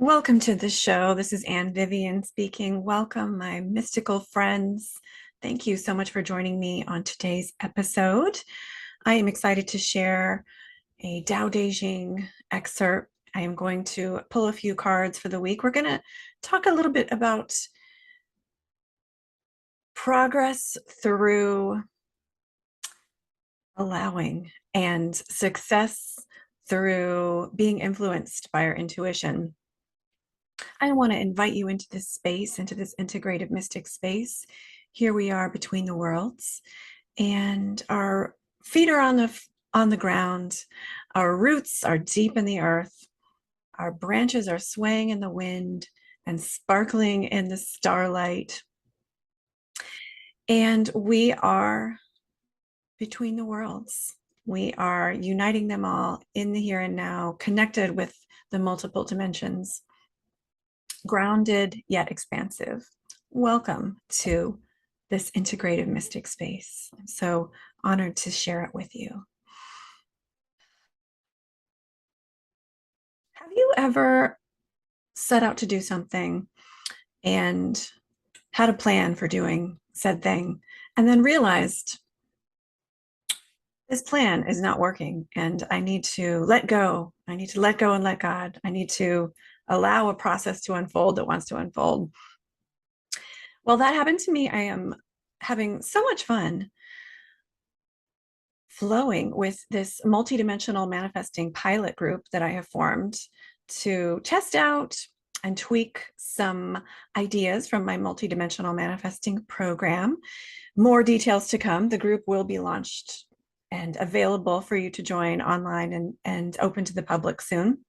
Welcome to the show. This is Anne Vivian speaking. Welcome, my mystical friends. Thank you so much for joining me on today's episode. I am excited to share a Tao Te Ching excerpt. I am going to pull a few cards for the week. We're going to talk a little bit about progress through allowing and success through being influenced by our intuition. I want to invite you into this space, into this integrative mystic space. Here we are between the worlds, and our feet are on the ground. Our roots are deep in the earth. Our branches are swaying in the wind and sparkling in the starlight. And we are between the worlds. We are uniting them all in the here and now, connected with the multiple dimensions. Grounded yet expansive. Welcome to this integrative mystic space. I'm so honored to share it with you. Have you ever set out to do something and had a plan for doing said thing and then realized this plan is not working and I need to let go. I need to let go and let God. I need to allow a process to unfold that wants to unfold. Well, that happened to me. I am having so much fun flowing with this multidimensional manifesting pilot group that I have formed to test out and tweak some ideas from my multidimensional manifesting program. More details to come. The group will be launched and available for you to join online and open to the public soon.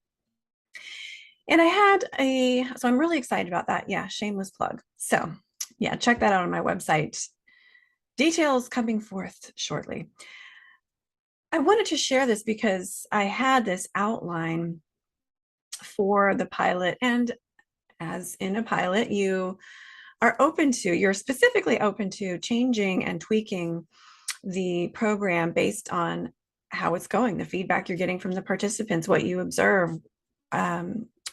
And so I'm really excited about that. Yeah, shameless plug. So yeah, check that out on my website. Details coming forth shortly. I wanted to share this because I had this outline for the pilot, and as in a pilot, you're specifically open to changing and tweaking the program based on how it's going, the feedback you're getting from the participants, what you observe,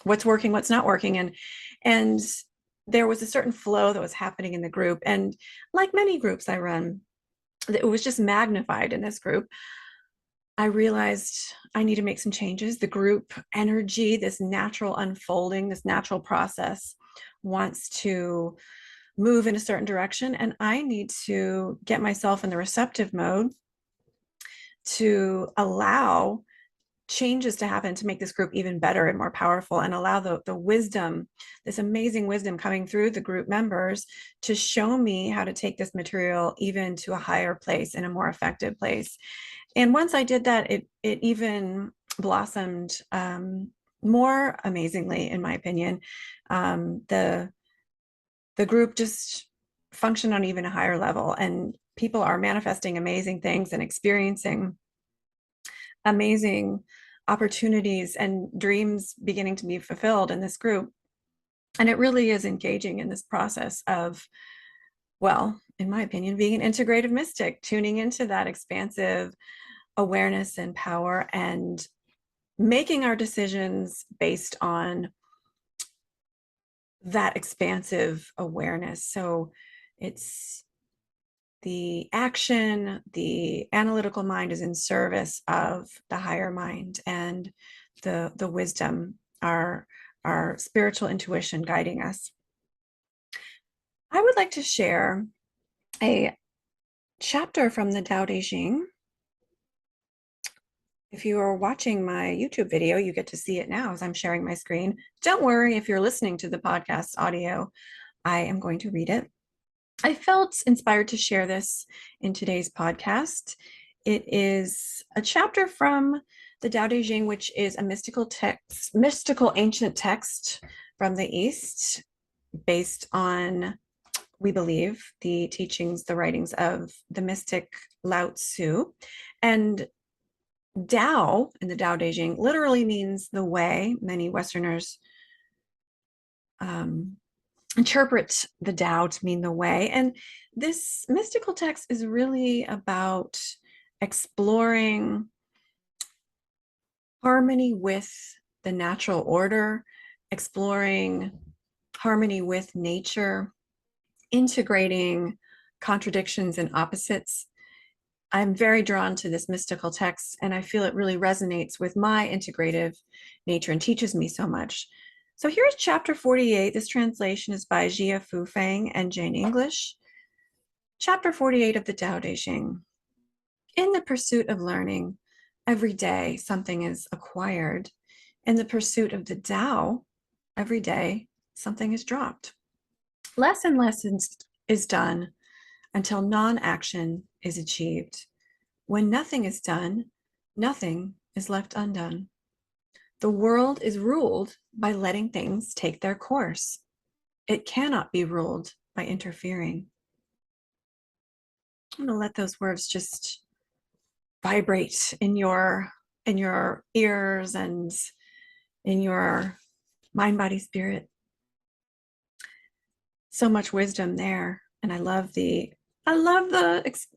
what's working, what's not working. And there was a certain flow that was happening in the group. And like many groups I run, it was just magnified in this group. I realized I need to make some changes. The group energy, this natural unfolding, this natural process wants to move in a certain direction. And I need to get myself in the receptive mode to allow changes to happen to make this group even better and more powerful, and allow the wisdom, this amazing wisdom coming through the group members to show me how to take this material even to a higher place and a more effective place. And once I did that, it even blossomed more amazingly, in my opinion. The group just functioned on even a higher level, and people are manifesting amazing things and experiencing amazing opportunities and dreams beginning to be fulfilled in this group. And it really is engaging in this process of, well, in my opinion, being an integrative mystic, tuning into that expansive awareness and power and making our decisions based on that expansive awareness. So it's the action, the analytical mind is in service of the higher mind and the wisdom, our spiritual intuition guiding us. I would like to share a chapter from the Tao Te Ching. If you are watching my YouTube video, you get to see it now as I'm sharing my screen. Don't worry if you're listening to the podcast audio, I am going to read it. I felt inspired to share this in today's podcast. It is a chapter from the Tao Te Ching, which is a mystical ancient text from the East, based on, we believe, the teachings, the writings of the mystic Lao Tzu. And Tao in the Tao Te Ching literally means the way. Many Westerners interpret the Tao to mean the way. And this mystical text is really about exploring harmony with the natural order exploring harmony with nature, integrating contradictions and opposites. I'm very drawn to this mystical text, and I feel it really resonates with my integrative nature and teaches me so much. So here's chapter 48. This translation is by Jia Fu Feng and Jane English. Chapter 48 of the Tao Te Ching. In the pursuit of learning, every day something is acquired. In the pursuit of the Tao, every day something is dropped. Less and less is done until non-action is achieved. When nothing is done, nothing is left undone. The world is ruled by letting things take their course. It cannot be ruled by interfering. I'm going to let those words just vibrate in your ears and in your mind, body, spirit. So much wisdom there. And I love the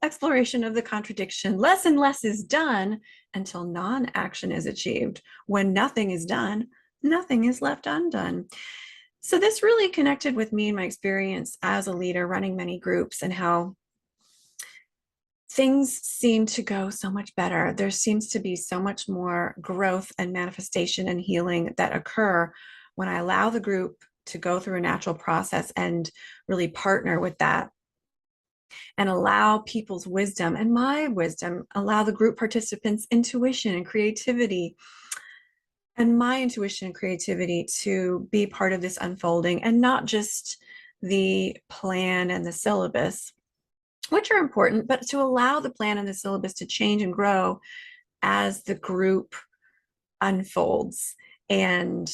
exploration of the contradiction. Less and less is done until non-action is achieved. When nothing is done, nothing is left undone. So this really connected with me and my experience as a leader running many groups, and how things seem to go so much better. There seems to be so much more growth and manifestation and healing that occur when I allow the group to go through a natural process and really partner with that, and allow people's wisdom and my wisdom, allow the group participants' intuition and creativity and my intuition and creativity to be part of this unfolding, and not just the plan and the syllabus, which are important, but to allow the plan and the syllabus to change and grow as the group unfolds and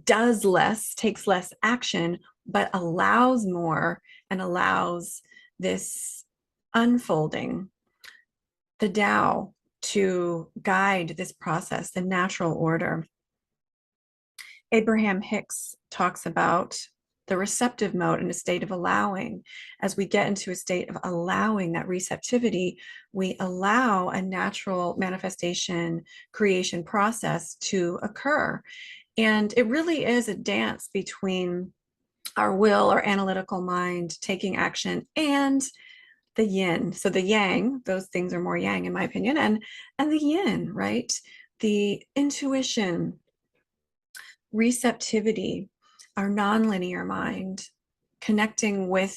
does less, takes less action, but allows more and allows this unfolding, the Tao, to guide this process, the natural order. Abraham Hicks talks about the receptive mode in a state of allowing. As we get into a state of allowing, that receptivity, we allow a natural manifestation creation process to occur. And it really is a dance between our will or analytical mind taking action and the yin. So the yang, those things are more yang in my opinion, and the yin, right? The intuition, receptivity, our nonlinear mind, connecting with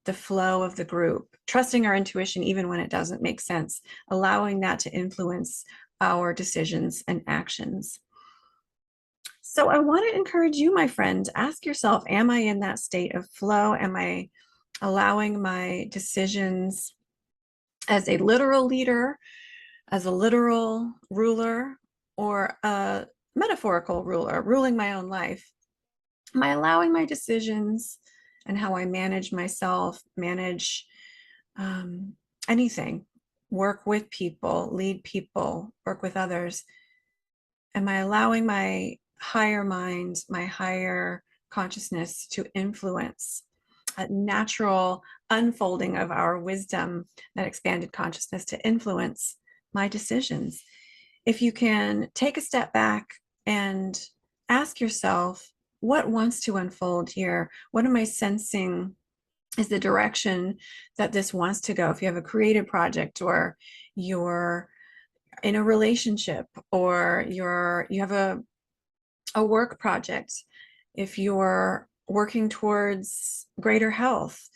the flow of the group, trusting our intuition even when it doesn't make sense, allowing that to influence our decisions and actions. So I want to encourage you, my friend, ask yourself, am I in that state of flow? Am I allowing my decisions as a literal leader, as a literal ruler, or a metaphorical ruler, ruling my own life? Am I allowing my decisions and how I manage myself, manage anything, work with people, lead people, work with others? Am I allowing my higher mind, my higher consciousness to influence a natural unfolding of our wisdom, that expanded consciousness to influence my decisions? If you can take a step back and ask yourself, what wants to unfold here? What am I sensing is the direction that this wants to go? If you have a creative project, or you're in a relationship, or you have a work project, if you're working towards greater health,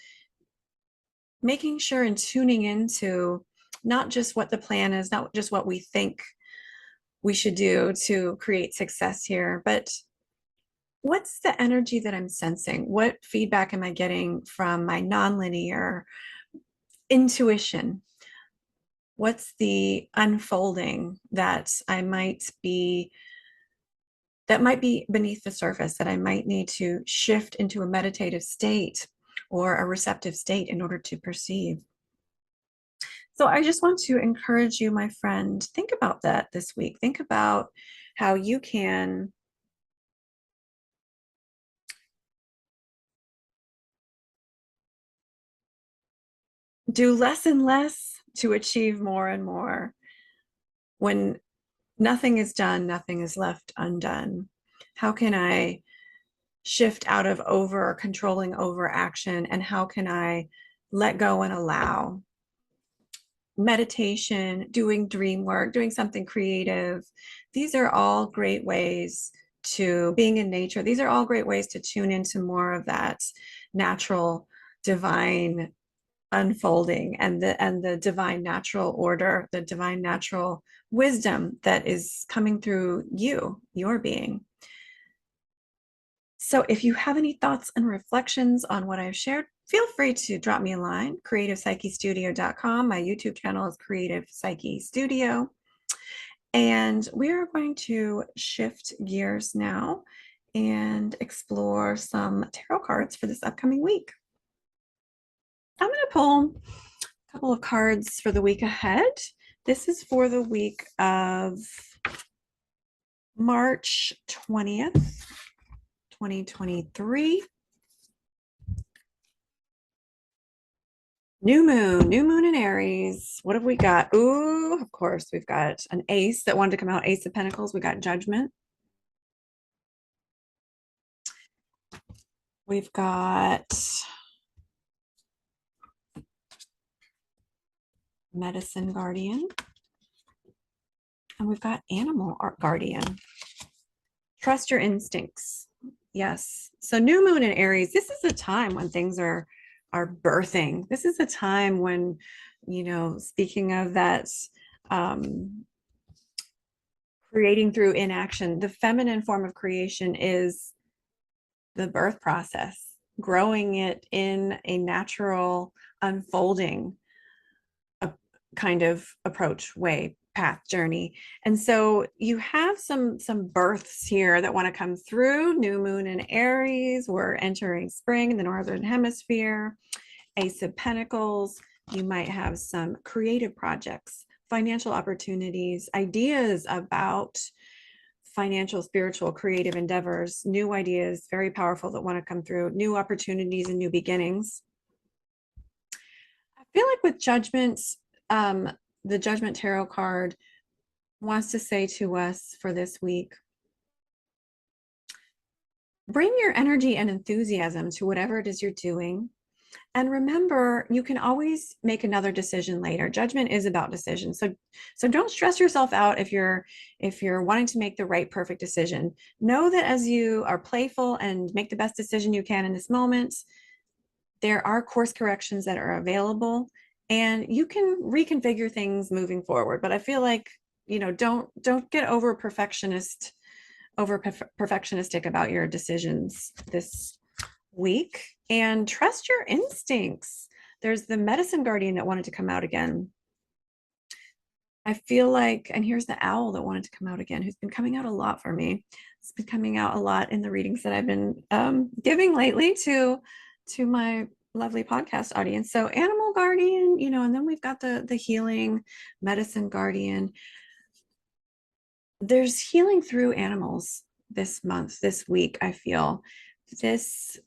making sure and tuning into not just what the plan is, not just what we think we should do to create success here, but what's the energy that I'm sensing? What feedback am I getting from my nonlinear intuition? What's the unfolding that might be beneath the surface, that I might need to shift into a meditative state or a receptive state in order to perceive? So I just want to encourage you, my friend, think about that this week. Think about how you can do less and less to achieve more and more. When nothing is done, nothing is left undone. How can I shift out of over controlling over action? And how can I let go and allow? Meditation, doing dream work, doing something creative. These are all great ways to being in nature. These are all great ways to tune into more of that natural divine unfolding and the divine natural order, the divine natural wisdom that is coming through you, your being. So if you have any thoughts and reflections on what I've shared, feel free to drop me a line, creativepsychestudio.com. My YouTube channel is Creative Psyche Studio. And we're going to shift gears now and explore some tarot cards for this upcoming week. I'm going to pull a couple of cards for the week ahead. This is for the week of March 20th, 2023. New moon in Aries. What have we got? Ooh, of course, we've got an ace that wanted to come out, Ace of Pentacles. We got Judgment. We've got Medicine Guardian. And we've got Animal Guardian. Trust your instincts. Yes. So new moon in Aries, this is a time when things are birthing. This is a time when, speaking of that, creating through inaction, the feminine form of creation is the birth process, growing it in a natural unfolding kind of approach, way, path, journey. And so you have some births here that want to come through. New moon in Aries, we're entering spring in the northern hemisphere. Ace of Pentacles, you might have some creative projects, financial opportunities, ideas about financial, spiritual, creative endeavors, new ideas, very powerful, that want to come through, new opportunities and new beginnings. I feel like with Judgment, the Judgment Tarot card wants to say to us for this week, bring your energy and enthusiasm to whatever it is you're doing. And remember, you can always make another decision later. Judgment is about decisions. So don't stress yourself out if you're wanting to make the right, perfect decision. Know that as you are playful and make the best decision you can in this moment, there are course corrections that are available, and you can reconfigure things moving forward. But I feel like, don't get over perfectionistic about your decisions this week, and trust your instincts. There's the Medicine Guardian that wanted to come out again. I feel like, and here's the Owl that wanted to come out again, who's been coming out a lot for me. It's been coming out a lot in the readings that I've been giving lately to my lovely podcast audience. So Animal Guardian, and then we've got the healing Medicine Guardian. There's healing through animals this month, this week. I feel this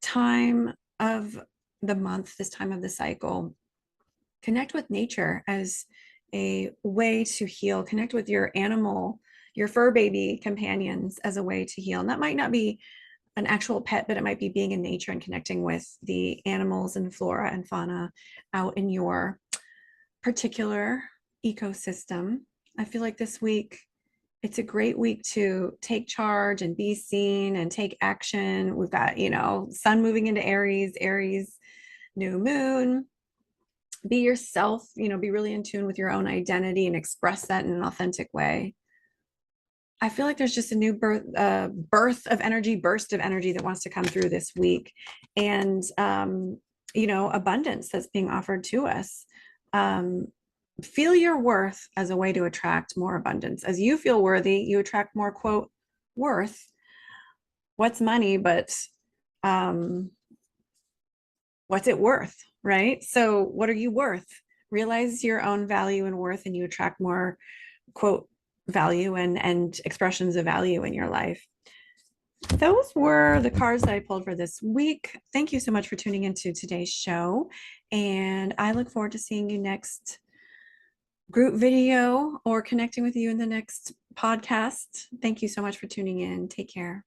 time of the month, this time of the cycle, connect with nature as a way to heal. Connect with your animal, your fur baby companions as a way to heal. And that might not be an actual pet, but it might be being in nature and connecting with the animals and flora and fauna out in your particular ecosystem. I feel like this week, it's a great week to take charge and be seen and take action. We've got, sun moving into Aries, new moon. Be yourself, be really in tune with your own identity and express that in an authentic way. I feel like there's just a new burst of energy that wants to come through this week. And, abundance that's being offered to us. Feel your worth as a way to attract more abundance. As you feel worthy, you attract more, quote, worth. What's money, but what's it worth, right? So what are you worth? Realize your own value and worth, and you attract more, quote, value and expressions of value in your life. Those were the cards that I pulled for this week. Thank you so much for tuning into today's show. And I look forward to seeing you next group video or connecting with you in the next podcast. Thank you so much for tuning in. Take care.